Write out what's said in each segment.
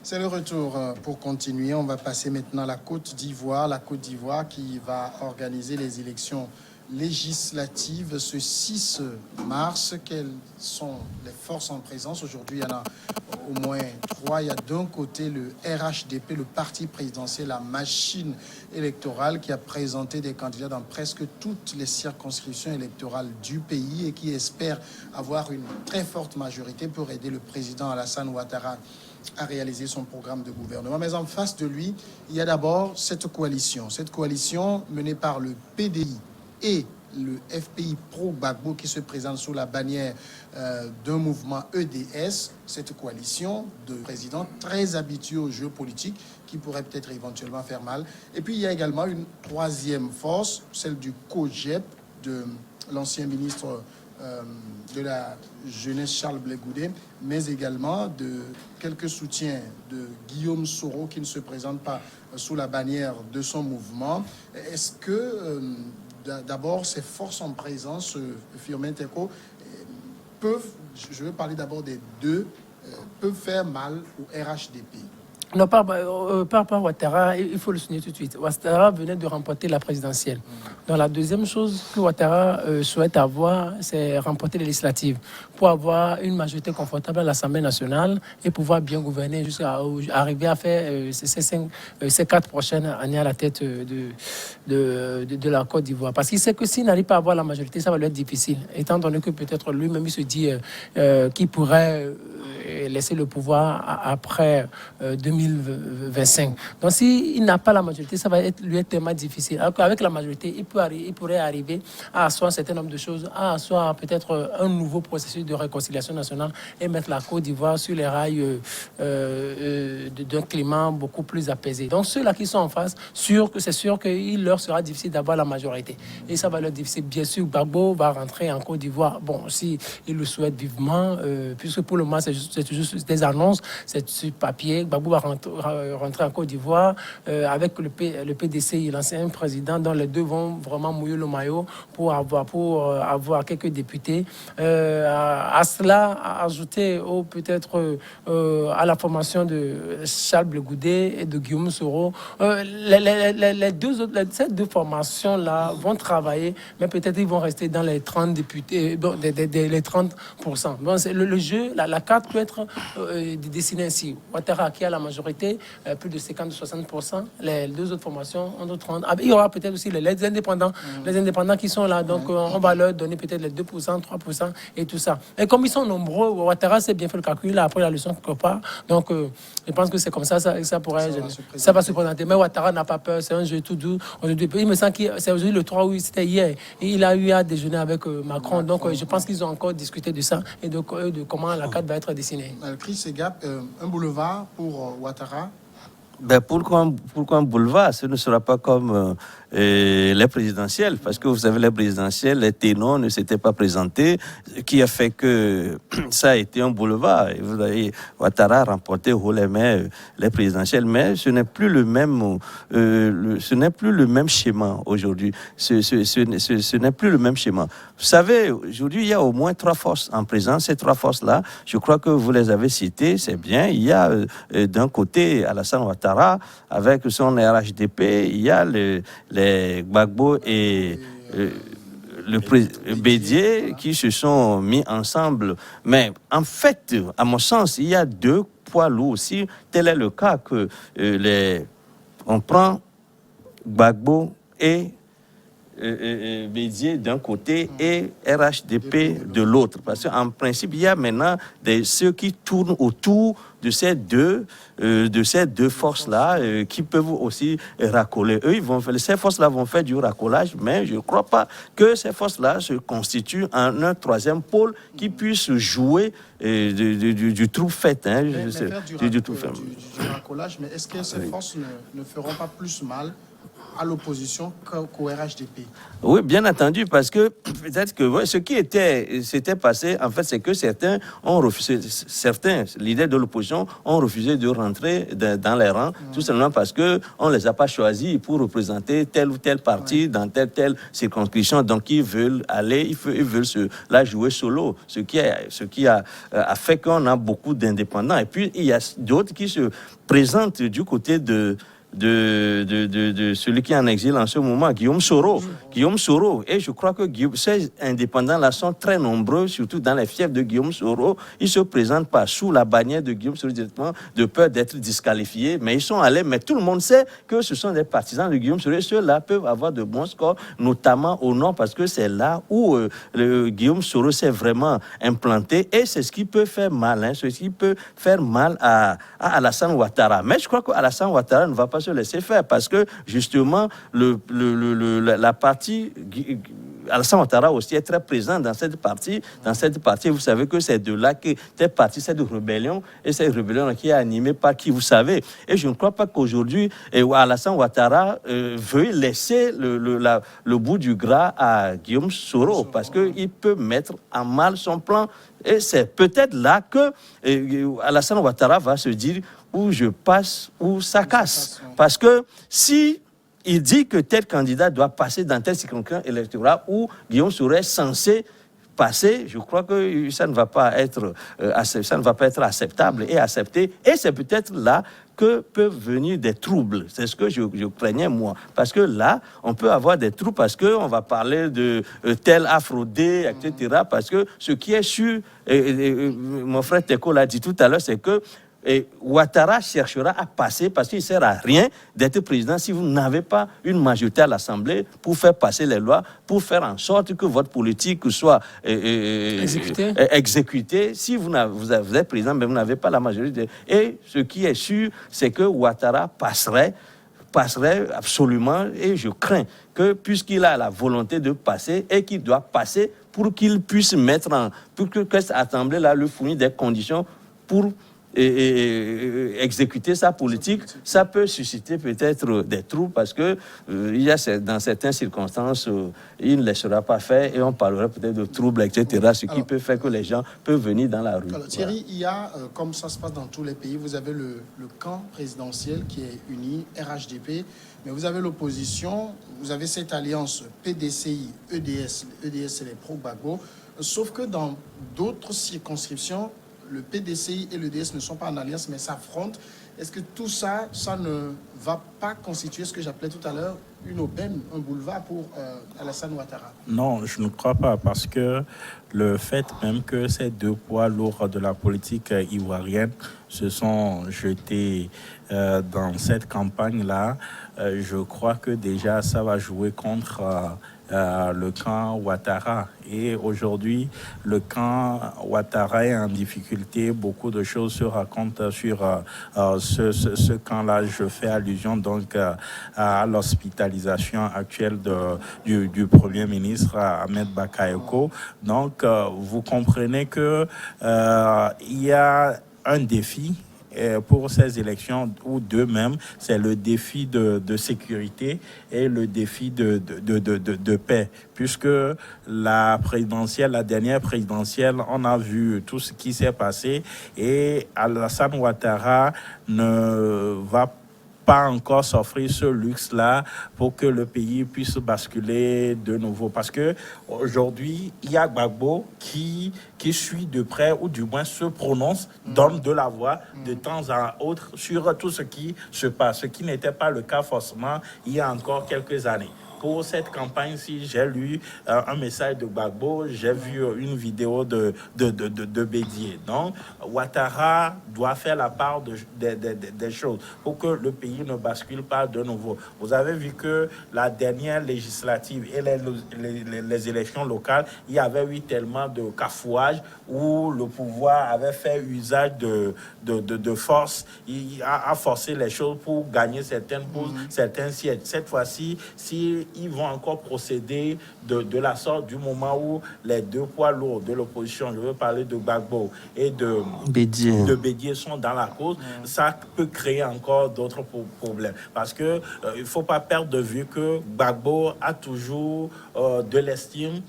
C'est le retour pour continuer. On va passer maintenant à la Côte d'Ivoire. La Côte d'Ivoire qui va organiser les élections législatives ce 6 mars. Quelles sont les forces en présence? Aujourd'hui, il y en a au moins trois. Il y a d'un côté le RHDP, le parti présidentiel, la machine électorale qui a présenté des candidats dans presque toutes les circonscriptions électorales du pays et qui espère avoir une très forte majorité pour aider le président Alassane Ouattara à réaliser son programme de gouvernement. Mais en face de lui, il y a d'abord cette coalition menée par le PDI et le FPI pro-Gbagbo qui se présente sous la bannière d'un mouvement EDS, cette coalition de présidents très habitués aux jeux politiques qui pourrait peut-être éventuellement faire mal. Et puis il y a également une troisième force, celle du COGEP, de l'ancien ministre de la jeunesse Charles Blé Goudé, mais également de quelques soutiens de Guillaume Soro qui ne se présente pas sous la bannière de son mouvement. Est-ce que d'abord ces forces en présence, Firmin Teko, peuvent, je veux parler d'abord des deux, peuvent faire mal au RHDP? Non, par rapport à Ouattara, il faut le souligner tout de suite. Ouattara venait de remporter la présidentielle. Donc la deuxième chose que Ouattara souhaite avoir, c'est remporter les législatives pour avoir une majorité confortable à l'Assemblée nationale et pouvoir bien gouverner jusqu'à arriver à faire ces 4 prochaines années à la tête de la Côte d'Ivoire. Parce qu'il sait que s'il n'arrive pas à avoir la majorité, ça va lui être difficile. Étant donné que peut-être lui-même, il se dit qu'il pourrait laisser le pouvoir après 2025. Donc s'il n'a pas la majorité, ça va lui être tellement difficile. Alors qu'avec la majorité, il pourrait arriver à asseoir un certain nombre de choses, à asseoir peut-être un nouveau processus de réconciliation nationale et mettre la Côte d'Ivoire sur les rails d'un climat beaucoup plus apaisé. Donc ceux-là qui sont en face, c'est sûr qu'il leur sera difficile d'avoir la majorité. Et ça va leur difficile. Bien sûr, Gbagbo va rentrer en Côte d'Ivoire. Bon, si il le souhaite vivement, puisque pour le moment, c'est juste des annonces, c'est sur papier. Gbagbo va rentrer en Côte d'Ivoire avec le PDC, l'ancien président, dont les deux vont vraiment mouiller le maillot pour avoir quelques députés. À cela, ajouter peut-être à la formation de Charles Blé Goudé et de Guillaume Soro, ces deux formations-là vont travailler, mais peut-être ils vont rester dans les 30 députés, les 30%. Bon, le jeu, la carte peut être dessinée ainsi. Ouattara qui a la majorité, plus de 50-60%. Les deux autres formations ont 30%. Il y aura peut-être aussi les indépendants, les indépendants qui sont là. Donc, on va leur donner peut-être les 2%, 3% et tout ça. Et comme ils sont nombreux, Ouattara s'est bien fait le calcul, là, après la leçon quelque part. Donc, je pense que c'est comme ça ça va se présenter. Mais Ouattara n'a pas peur, c'est un jeu tout doux. Il me semble que c'est aujourd'hui le 3 août, c'était hier. Et il a eu à déjeuner avec Macron. Donc, je pense qu'ils ont encore discuté de ça et de comment la carte va être dessinée. Chris Segap, un boulevard pour Ouattara? Pourquoi un boulevard? Ce ne sera pas comme les présidentielles, parce que vous savez, les présidentielles, les ténors ne s'étaient pas présentés, ce qui a fait que ça a été un boulevard. Et vous voyez, Ouattara a remporté haut les mains les présidentielles, mais ce n'est plus le même, schéma aujourd'hui. Ce n'est plus le même schéma. Vous savez, aujourd'hui, il y a au moins 3 forces en présence. Ces 3 forces-là, je crois que vous les avez citées, c'est bien. Il y a d'un côté Alassane Ouattara avec son RHDP, il y a les Gbagbo et le Bédier qui se sont mis ensemble. Mais en fait, à mon sens, il y a 2 poids lourds aussi. Tel est le cas que on prend Gbagbo et Bédier d'un côté et RHDP de l'autre. Parce qu'en principe, il y a maintenant ceux qui tournent autour de ces deux forces-là qui peuvent aussi racoler. Ces forces-là vont faire du racolage, mais je ne crois pas que ces forces-là se constituent en un troisième pôle qui puisse jouer du trou fait. Du racolage, mais est-ce que ces forces ne feront pas plus mal à l'opposition qu'au RHDP. Oui, bien entendu, parce que peut-être que ce qui s'était passé, en fait, c'est que certains leaders de l'opposition ont refusé de rentrer dans les rangs, tout simplement parce qu'on ne les a pas choisis pour représenter tel ou tel parti dans telle circonscription. Donc, ils veulent la jouer solo, ce qui a fait qu'on a beaucoup d'indépendants. Et puis, il y a d'autres qui se présentent du côté de celui qui est en exil en ce moment, Guillaume Soro. Guillaume Soro. Et je crois que ces indépendants-là sont très nombreux, surtout dans les fiefs de Guillaume Soro. Ils se présentent pas sous la bannière de Guillaume Soro directement, de peur d'être disqualifiés, mais ils sont allés. Mais tout le monde sait que ce sont des partisans de Guillaume Soro. Et ceux-là peuvent avoir de bons scores, notamment au nord, parce que c'est là où Guillaume Soro s'est vraiment implanté. Et c'est ce qui peut faire mal, c'est ce qui peut faire mal à Alassane Ouattara. Mais je crois qu'Alassane Ouattara ne va pas se laisser faire parce que justement la partie Alassane Ouattara aussi est très présent dans cette partie. Vous savez que c'est de là que est partie cette rébellion, et cette rébellion qui est animée par qui, vous savez. Et je ne crois pas qu'aujourd'hui Alassane Ouattara veuille laisser le bout du gras à Guillaume Soro parce qu'il peut mettre en mal son plan. Et c'est peut-être là que Alassane Ouattara va se dire où je passe, où ça casse. Parce que si il dit que tel candidat doit passer dans tel circonscription électorale où Guillaume Soro est censé passer, je crois que ça ne va pas être acceptable et accepté. Et c'est peut-être là que peuvent venir des troubles. C'est ce que je craignais, moi. Parce que là, on peut avoir des troubles parce qu'on va parler de tel Afrodé, etc. Parce que ce qui est sûr, mon frère Teko l'a dit tout à l'heure, c'est que Ouattara cherchera à passer parce qu'il ne sert à rien d'être président si vous n'avez pas une majorité à l'Assemblée pour faire passer les lois, pour faire en sorte que votre politique soit exécutée. Si vous êtes président, mais vous n'avez pas la majorité. Et ce qui est sûr, c'est que Ouattara passerait absolument, et je crains que puisqu'il a la volonté de passer et qu'il doit passer pour qu'il puisse pour que cette Assemblée-là lui fournisse des conditions pour exécuter sa politique, ça peut susciter peut-être des troubles parce que il y a dans certaines circonstances il ne laissera pas faire et on parlera peut-être de troubles, etc. Ce qui peut faire que les gens peuvent venir dans la rue. Alors, Thierry, il y a, comme ça se passe dans tous les pays, vous avez le camp présidentiel qui est uni, RHDP, mais vous avez l'opposition, vous avez cette alliance PDCI, EDS. EDS, c'est les pro-Gbagbo, sauf que dans d'autres circonscriptions, le PDCI et l'EDS ne sont pas en alliance, mais s'affrontent. Est-ce que tout ça, ça ne va pas constituer ce que j'appelais tout à l'heure une aubaine, un boulevard pour Alassane Ouattara? Non, je ne crois pas, parce que le fait même que ces deux poids lourds de la politique ivoirienne se sont jetés dans cette campagne-là, je crois que déjà ça va jouer contre le camp Ouattara. Et aujourd'hui, le camp Ouattara est en difficulté. Beaucoup de choses se racontent sur ce camp-là. Je fais allusion donc à l'hospitalisation actuelle du Premier ministre Ahmed Bakayoko. Donc, vous comprenez que il y a un défi pour ces élections, ou deux même, c'est le défi de sécurité et le défi de paix, puisque la dernière présidentielle, on a vu tout ce qui s'est passé et Alassane Ouattara ne va pas encore s'offrir ce luxe-là pour que le pays puisse basculer de nouveau. Parce que aujourd'hui, il y a Gbagbo qui suit de près, ou du moins se prononce, donne de la voix de temps à autre sur tout ce qui se passe, ce qui n'était pas le cas forcément il y a encore quelques années. Pour cette campagne-ci, j'ai lu un message de Gbagbo, j'ai vu une vidéo de Bédier. Donc, Ouattara doit faire la part des choses pour que le pays ne bascule pas de nouveau. Vous avez vu que la dernière législative et les élections locales, il y avait eu tellement de cafouage où le pouvoir avait fait usage de force, il a forcé les choses pour gagner certains sièges. Cette fois-ci, si ils vont encore procéder de la sorte du moment où les deux poids lourds de l'opposition, je veux parler de Gbagbo et de Bédié sont dans la cause, ça peut créer encore d'autres problèmes. Parce que il ne faut pas perdre de vue que Gbagbo a toujours de l'estime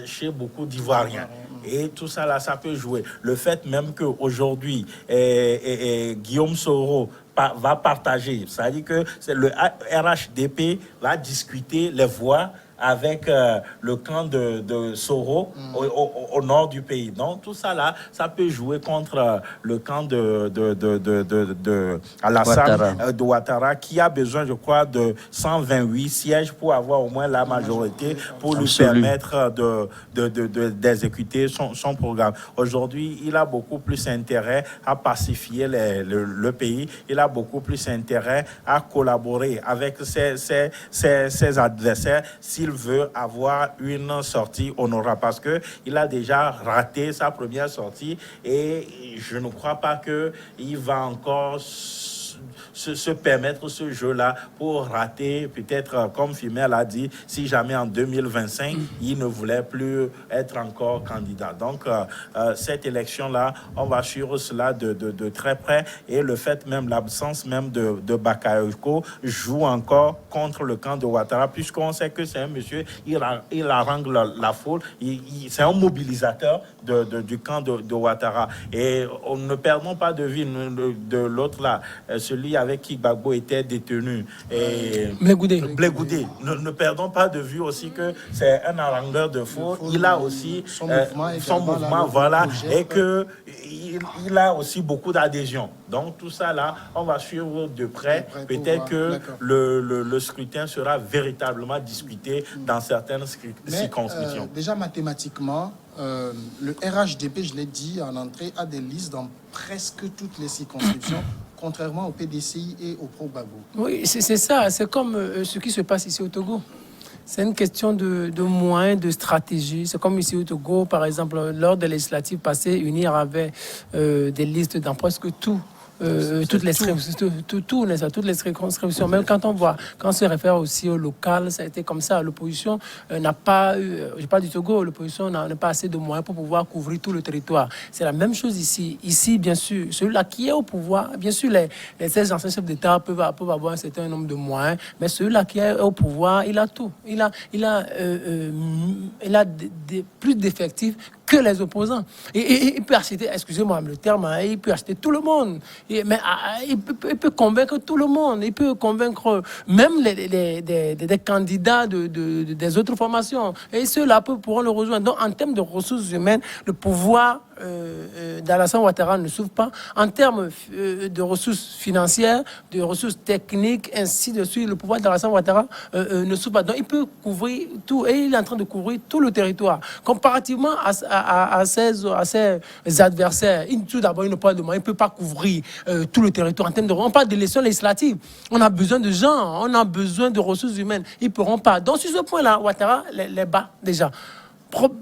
chez beaucoup d'Ivoiriens. Et tout ça, là, ça peut jouer. Le fait même qu'aujourd'hui, Guillaume Soro va partager, c'est-à-dire que le RHDP va discuter les voix avec le camp de Soro au nord du pays. Donc tout ça là, ça peut jouer contre le camp de Alassane de Ouattara, qui a besoin, je crois, de 128 sièges pour avoir au moins la majorité pour lui permettre d'exécuter son programme. Aujourd'hui, il a beaucoup plus intérêt à pacifier le pays. Il a beaucoup plus intérêt à collaborer avec ses adversaires s'il veut avoir une sortie honorable, parce que il a déjà raté sa première sortie et je ne crois pas qu'il va encore se permettre ce jeu-là pour rater, peut-être, comme Fimel a dit, si jamais en 2025, il ne voulait plus être encore candidat. Donc, cette élection-là, on va suivre cela de très près, et le fait même, l'absence même de Bakayoko joue encore contre le camp de Ouattara, puisqu'on sait que c'est un monsieur, il harangue la foule, c'est un mobilisateur du camp de Ouattara. Et on ne perdons pas de vue de l'autre là, celui avec qui Gbagbo était détenu. Blé-Goudé. Ne perdons pas de vue aussi que c'est un harangueur de foule. Il a aussi son mouvement, voilà, et qu'il a aussi beaucoup d'adhésion. Donc tout ça là, on va suivre de près. Peut-être que le scrutin sera véritablement discuté dans certaines circonscriptions. Déjà mathématiquement, le RHDP, je l'ai dit en entrée, a des listes dans presque toutes les circonscriptions, contrairement au PDCI et au Pro-Gbagbo. Oui, c'est ça. C'est comme ce qui se passe ici au Togo. C'est une question de moyens, de stratégie. C'est comme ici au Togo, par exemple, lors des législatives passées, UNIR avait des listes dans presque toutes les circonscriptions. Même quand on se réfère aussi au local, ça a été comme ça. L'opposition n'a pas eu, je parle du Togo, l'opposition n'a pas assez de moyens pour pouvoir couvrir tout le territoire. C'est la même chose ici. Ici, bien sûr, celui-là qui est au pouvoir, bien sûr, les 16 anciens chefs d'État peuvent avoir un certain nombre de moyens, mais celui-là qui est au pouvoir, il a tout. Il a plus d'effectifs que les opposants. Et il peut acheter, excusez-moi le terme, il peut acheter tout le monde. Mais il peut convaincre tout le monde. Il peut convaincre même des candidats des autres formations. Et ceux-là pourront le rejoindre. Donc, en termes de ressources humaines, le pouvoir d'Alassane Ouattara ne s'ouvre pas. En termes de ressources financières, de ressources techniques, ainsi de suite, le pouvoir d'Alassane Ouattara ne s'ouvre pas. Donc, il peut couvrir tout. Et il est en train de couvrir tout le territoire. Comparativement à ses adversaires, tout d'abord, il n'a pas de moyens. Il ne peut pas couvrir tout le territoire. En termes de, on parle d'élections législatives. On a besoin de gens. On a besoin de ressources humaines. Ils ne pourront pas. Donc, sur ce point-là, Ouattara les bat déjà.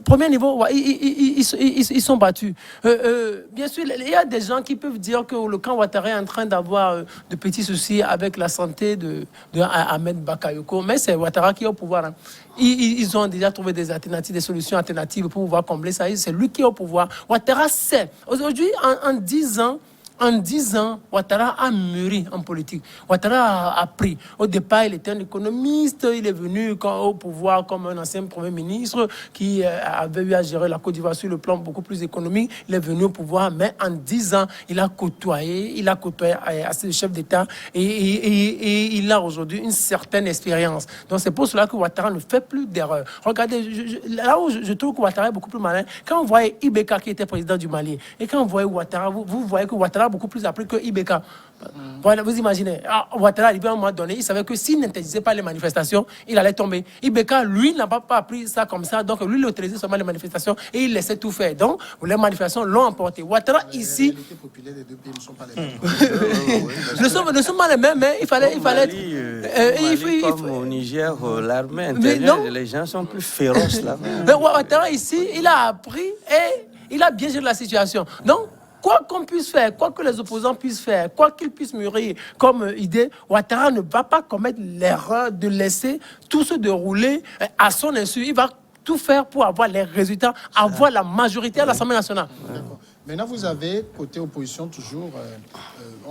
Premier niveau, ils sont battus. Bien sûr, il y a des gens qui peuvent dire que le camp Ouattara est en train d'avoir de petits soucis avec la santé de Ahmed Bakayoko, mais c'est Ouattara qui est au pouvoir. Hein. Ils ont déjà trouvé des alternatives, des solutions alternatives pour pouvoir combler ça. C'est lui qui est au pouvoir. Ouattara sait. Aujourd'hui, en 10 ans, Ouattara a mûri en politique. Ouattara a appris. Au départ, il était un économiste. Il est venu au pouvoir comme un ancien Premier ministre qui avait eu à gérer la Côte d'Ivoire sur le plan beaucoup plus économique. Il est venu au pouvoir, mais en 10 ans, il a côtoyé assez de chefs d'État et il a aujourd'hui une certaine expérience. Donc, c'est pour cela que Ouattara ne fait plus d'erreurs. Regardez, là où je trouve que Ouattara est beaucoup plus malin, quand on voyait Ibeka qui était président du Mali, et quand on voyait Ouattara, vous voyez que Ouattara a beaucoup plus appris que Ibeka. Voilà, vous imaginez, Ouattara, arrivé à un moment donné, il savait que s'il n'interdisait pas les manifestations, il allait tomber. Ibeka, lui, n'a pas appris ça comme ça, donc lui, il autorisait seulement les manifestations et il laissait tout faire. Donc, les manifestations l'ont emporté. Ouattara, ici... Les réalités populaires des deux pays ne sont pas les mêmes. ne sont pas les mêmes, mais il fallait comme au Niger, l'armée intérieure, les gens sont plus féroces là. Mais Ouattara, ici, il a appris et il a bien géré la situation. Donc, quoi qu'on puisse faire, quoi que les opposants puissent faire, quoi qu'ils puissent mûrir comme idée, Ouattara ne va pas commettre l'erreur de laisser tout se dérouler à son insu. Il va tout faire pour avoir les résultats, avoir la majorité à l'Assemblée nationale. D'accord. Maintenant, vous avez, côté opposition, toujours,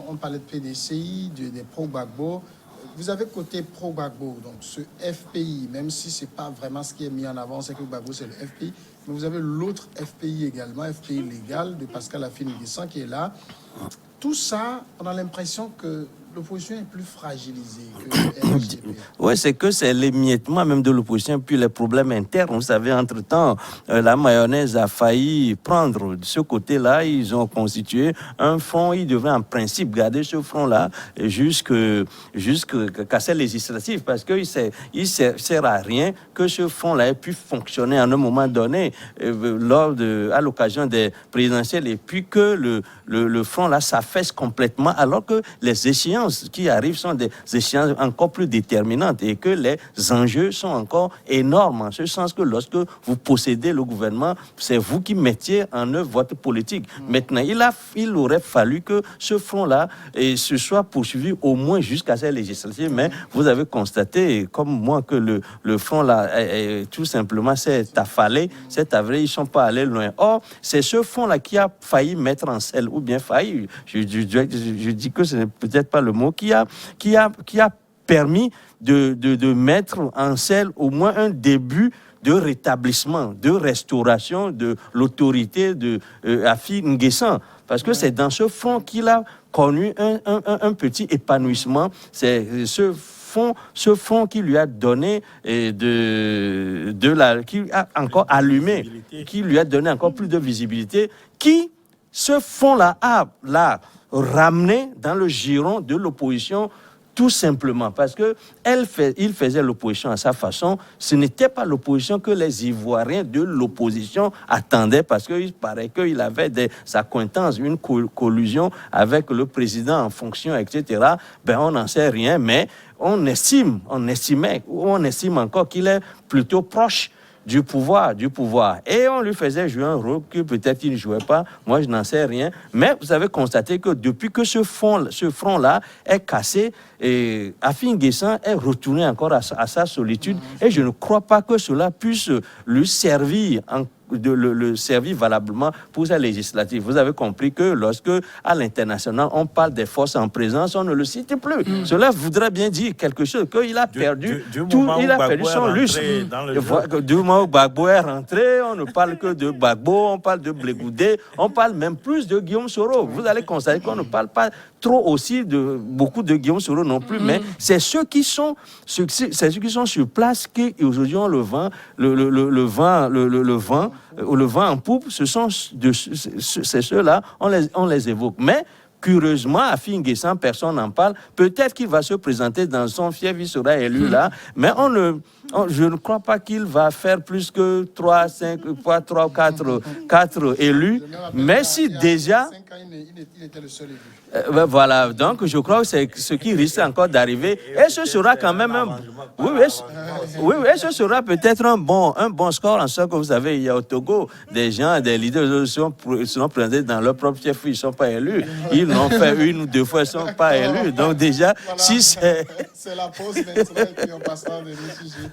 on parlait de PDCI, des pro-Gbagbo. Vous avez côté pro-Gbagbo, donc ce FPI, même si ce n'est pas vraiment ce qui est mis en avant, c'est que Gbagbo, c'est le FPI, mais vous avez l'autre FPI également, FPI légal, de Pascal Affi-N'Guessan qui est là. Tout ça, on a l'impression que l'opposition est plus fragilisée que le RHDP. Oui, c'est que c'est l'émiettement même de l'opposition, puis les problèmes internes. Vous savez, entre-temps, la mayonnaise a failli prendre de ce côté-là. Ils ont constitué un front. Ils devraient en principe garder ce front-là jusqu'à ces législatives, parce qu'il ne sert à rien que ce front-là ait pu fonctionner à un moment donné à l'occasion des présidentielles, et puis que le front-là s'affaisse complètement, alors que les échéances qui arrivent sont des échéances encore plus déterminantes et que les enjeux sont encore énormes, en ce sens que lorsque vous possédez le gouvernement, c'est vous qui mettiez en œuvre votre politique. Maintenant, il aurait fallu que ce front-là se soit poursuivi au moins jusqu'à ces législatives, mais vous avez constaté, comme moi, que le front-là, tout simplement, s'est affalé, s'est avéré, ils ne sont pas allés loin. Or, c'est ce front-là qui a failli mettre en selle, ou bien failli, je dis que ce n'est peut-être pas le mot, qui a permis de mettre en selle au moins un début de rétablissement, de restauration de l'autorité de Affi-N'Guessan. Parce que c'est dans ce front qu'il a connu un petit épanouissement. C'est ce front qui lui a donné qui a encore allumé, qui lui a donné encore plus de visibilité, ce front-là a ramené dans le giron de l'opposition, tout simplement parce qu'il faisait l'opposition à sa façon. Ce n'était pas l'opposition que les Ivoiriens de l'opposition attendaient, parce qu'il paraît qu'il avait des accointances, une collusion avec le président en fonction, etc. On n'en sait rien, mais on estime encore qu'il est plutôt proche du pouvoir. Et on lui faisait jouer un rôle que peut-être il ne jouait pas. Moi, je n'en sais rien. Mais vous avez constaté que depuis que ce front-là est cassé, Affi-N'Guessan est retourné encore à sa solitude. Et je ne crois pas que cela puisse lui servir le servir valablement pour sa législative. Vous avez compris que lorsque, à l'international, on parle des forces en présence, on ne le cite plus. Cela voudrait bien dire quelque chose, qu'il a perdu il a perdu son lustre. Du moment où Gbagbo est rentré, on ne parle que de Gbagbo, on parle de Blé-Goudé, on parle même plus de Guillaume Soro. Vous allez constater qu'on ne parle pas trop aussi beaucoup de Guillaume Soro non plus, mais c'est ceux qui sont sur place qui aujourd'hui ont le vent en poupe. C'est ceux-là, on les évoque. Mais curieusement, Affi-N'Guessan, personne n'en parle. Peut-être qu'il va se présenter dans son fief, il sera élu là, mais je ne crois pas qu'il va faire plus que 3 ou 4 élus. Mais si déjà... 5 ans, il était le seul élu. Voilà, donc je crois que c'est ce qui risque encore d'arriver. Et ce sera quand même ce sera peut-être un bon score, en sorte que vous savez, il y a au Togo des gens, des leaders qui sont présentés dans leur propre chef, ils ne sont pas élus. Ils l'ont fait 1 ou 2 fois, ils ne sont pas élus. Donc déjà, voilà, si c'est... C'est la pause maintenant et puis on passera à des sujets.